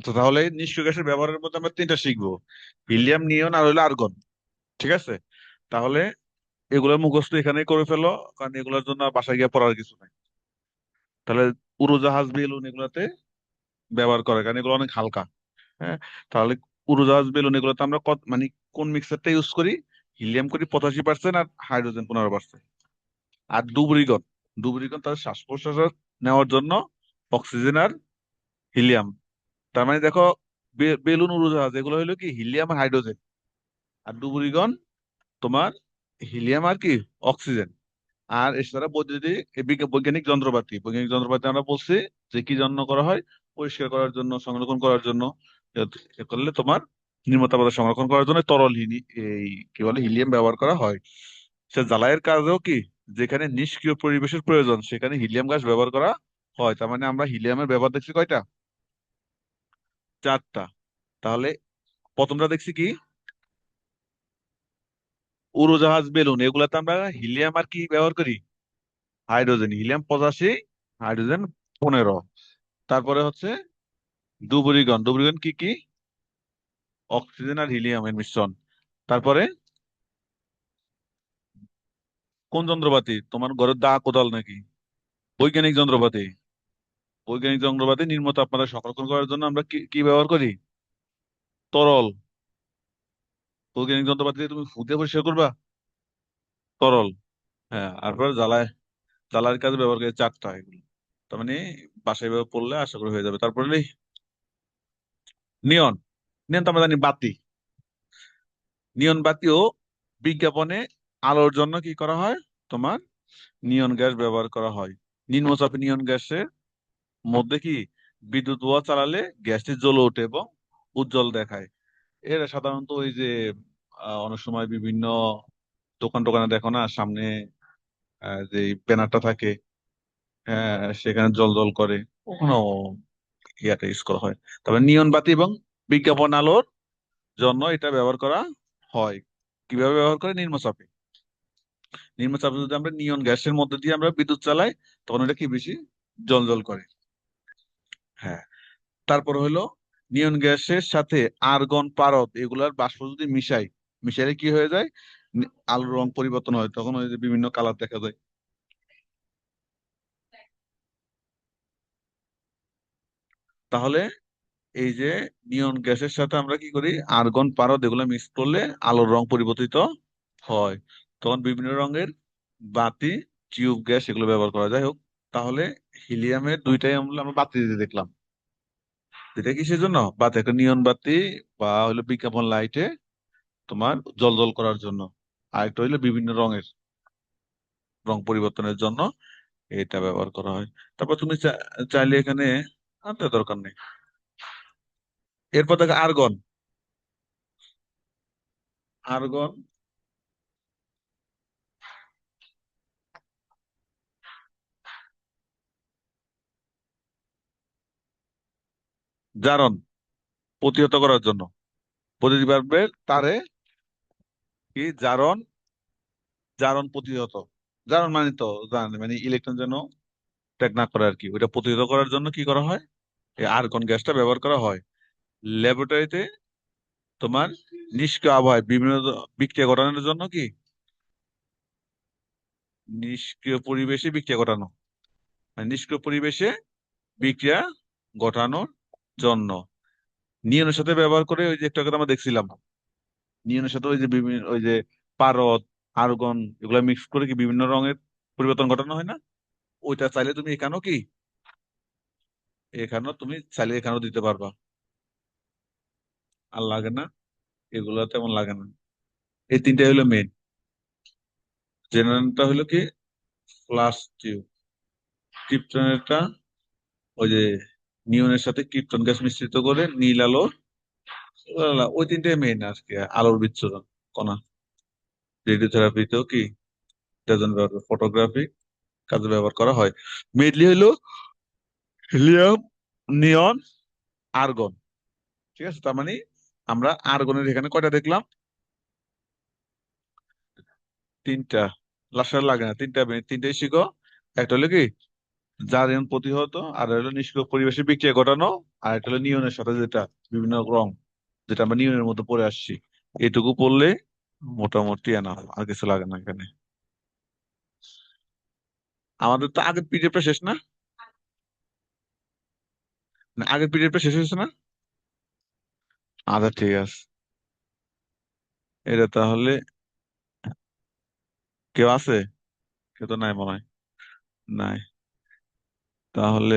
আচ্ছা, তাহলে নিষ্ক্রিয় গ্যাসের ব্যবহারের মধ্যে আমরা তিনটা শিখবো: হিলিয়াম, নিয়ন আর হলো আর্গন। ঠিক আছে? তাহলে এগুলোর মুখস্থ এখানেই করে ফেলো, কারণ এগুলোর জন্য আর বাসায় গিয়ে পড়ার কিছু নাই। তাহলে উড়োজাহাজ, বেলুন এগুলাতে ব্যবহার করে, কারণ এগুলো অনেক হালকা। হ্যাঁ। তাহলে উড়োজাহাজ, বেলুন এগুলোতে আমরা মানে কোন মিক্সারটা ইউজ করি? হিলিয়াম করি 85% আর হাইড্রোজেন 15%। আর ডুবুরিগন, ডুবুরিগন তার শ্বাস প্রশ্বাস নেওয়ার জন্য অক্সিজেন আর হিলিয়াম। তার মানে দেখো, বেলুন, উড়োজাহাজ এগুলো হলো কি হিলিয়াম আর হাইড্রোজেন। আর ডুবুরিগন তোমার হিলিয়াম আর কি অক্সিজেন। আর এছাড়া বৈদ্যুতিক বৈজ্ঞানিক যন্ত্রপাতি, বৈজ্ঞানিক যন্ত্রপাতি আমরা বলছি যে কি জন্য করা হয়? পরিষ্কার করার জন্য, সংরক্ষণ করার জন্য। এ করলে তোমার নির্মতাপ সংরক্ষণ করার জন্য তরল এই কি বলে হিলিয়াম ব্যবহার করা হয়। সে জ্বালায়ের কাজেও কি, যেখানে নিষ্ক্রিয় পরিবেশের প্রয়োজন সেখানে হিলিয়াম গ্যাস ব্যবহার করা হয়। তার মানে আমরা হিলিয়ামের ব্যবহার দেখছি কয়টা? চারটা। তাহলে প্রথমটা দেখছি কি, উড়োজাহাজ, বেলুন এগুলাতে আমরা হিলিয়াম আর কি ব্যবহার করি? হাইড্রোজেন। Helium 85, hydrogen 15। তারপরে হচ্ছে ডুবুরিগন, ডুবুরিগন কি কি? অক্সিজেন আর হিলিয়ামের মিশ্রণ। তারপরে কোন যন্ত্রপাতি? তোমার ঘরের দা, কোদাল নাকি? বৈজ্ঞানিক যন্ত্রপাতি। বৈজ্ঞানিক যন্ত্রপাতি নিম্ন তাপমাত্রায় সংরক্ষণ করার জন্য আমরা কি কি ব্যবহার করি? তরল। বৈজ্ঞানিক যন্ত্রপাতি দিয়ে তুমি ফুটে পরিষ্কার করবা? তরল। হ্যাঁ। আর পরে জ্বালার কাজে ব্যবহার করি চারটা এগুলো। তার মানে বাসায় ব্যবহার পড়লে আশা করি হয়ে যাবে। তারপরে নিয়ন। নিয়ন তো আমরা জানি বাতি। নিয়ন বাতিও বিজ্ঞাপনে আলোর জন্য কি করা হয়? তোমার নিয়ন গ্যাস ব্যবহার করা হয়। নিম্নচাপে নিয়ন গ্যাসের মধ্যে কি বিদ্যুৎ প্রবাহ চালালে গ্যাসটি জ্বলে ওঠে এবং উজ্জ্বল দেখায়। এরা সাধারণত ওই যে অনেক সময় বিভিন্ন দোকান টোকানে দেখো না, সামনে যে ব্যানারটা থাকে, হ্যাঁ, সেখানে জল জল করে, ওখানে ইয়াটা ইউজ করা হয়। তবে নিয়ন বাতি এবং বিজ্ঞাপন আলোর জন্য এটা ব্যবহার করা হয়। কিভাবে ব্যবহার করে? নিম্নচাপে। নিম্নচাপে যদি আমরা নিয়ন গ্যাসের মধ্যে দিয়ে আমরা বিদ্যুৎ চালাই, তখন এটা কি বেশি জল জল করে। হ্যাঁ। তারপর হলো নিয়ন গ্যাসের সাথে আর্গন, পারদ এগুলার বাষ্প যদি মিশাইলে কি হয়ে যায়? আলোর রং পরিবর্তন হয়, তখন ওই যে বিভিন্ন কালার দেখা যায়। তাহলে এই যে নিয়ন গ্যাসের সাথে আমরা কি করি? আর্গন, পারদ এগুলো মিক্স করলে আলোর রং পরিবর্তিত হয়। তখন বিভিন্ন রঙের বাতি, টিউব গ্যাস এগুলো ব্যবহার করা যায়। হোক, তাহলে হিলিয়ামের দুইটাই আমরা আমরা বাতি দিতে দেখলাম। এটা কিসের জন্য? বাতি, একটা নিয়ন বাতি বা হলো বিজ্ঞাপন লাইটে তোমার জল জল করার জন্য। আর একটা হইলো বিভিন্ন রঙের রং পরিবর্তনের জন্য এটা ব্যবহার করা হয়। তারপর তুমি চাইলে এখানে আনতে দরকার নেই। এরপর দেখো আর্গন। আর্গন জারণ প্রতিহত করার জন্য, প্রতিটি বাল্বের তারে কি জারণ, জারণ প্রতিহত। জারণ মানে তো জানেন, মানে ইলেকট্রন যেন ত্যাগ না করে আর কি, ওইটা প্রতিহত করার জন্য কি করা হয়? এই আর্গন গ্যাসটা ব্যবহার করা হয়। ল্যাবরেটরিতে তোমার নিষ্ক্রিয় আবহাওয়ায় বিভিন্ন বিক্রিয়া ঘটানোর জন্য কি, নিষ্ক্রিয় পরিবেশে বিক্রিয়া ঘটানো, মানে নিষ্ক্রিয় পরিবেশে বিক্রিয়া ঘটানোর জন্য নিয়নের সাথে ব্যবহার করে। ওই যে একটা কথা আমরা দেখছিলাম, নিয়নের সাথে ওই যে বিভিন্ন ওই যে পারদ, আর্গন এগুলা মিক্স করে কি বিভিন্ন রঙের পরিবর্তন ঘটানো হয় না? ওইটা চাইলে তুমি এখানেও কি, এখানেও তুমি চাইলে এখানেও দিতে পারবা। আর লাগে না, এগুলো তেমন লাগে না। এই তিনটা হলো মেন। জেনারেলটা হলো কি ফ্লাশ টিউব, ক্রিপ্টনেরটা ওই যে নিয়নের সাথে ক্রিপ্টন গ্যাস মিশ্রিত করে নীল আলো, ওই তিনটাই মেন আজকে আলোর বিচ্ছুরণ কণা। রেডিওথেরাপিতেও কি এটার জন্য ফটোগ্রাফি কাজে ব্যবহার করা হয়। মেনলি হলো হিলিয়াম, নিয়ন, আর্গন। ঠিক আছে? তার মানে আমরা আর্গনের এখানে কয়টা দেখলাম? তিনটা। লাস্ট লাগে না, তিনটা তিনটাই শিখো। একটা হলো কি জারণ প্রতিহত, আর হলো নিষ্ক্রিয় পরিবেশে বিক্রিয়া ঘটানো, আর এটা হলো নিয়নের সাথে যেটা বিভিন্ন রং, যেটা আমরা নিয়নের মধ্যে পড়ে আসছি, এটুকু পড়লে মোটামুটি এনাফ, আর কিছু লাগে না এখানে। আমাদের তো আগের পিডিএফটা শেষ না? না, আগের পিডিএফটা শেষ হয়েছে না? আচ্ছা ঠিক আছে। এটা তাহলে কেউ আছে? কেউ তো নাই মনে হয়। নাই। তাহলে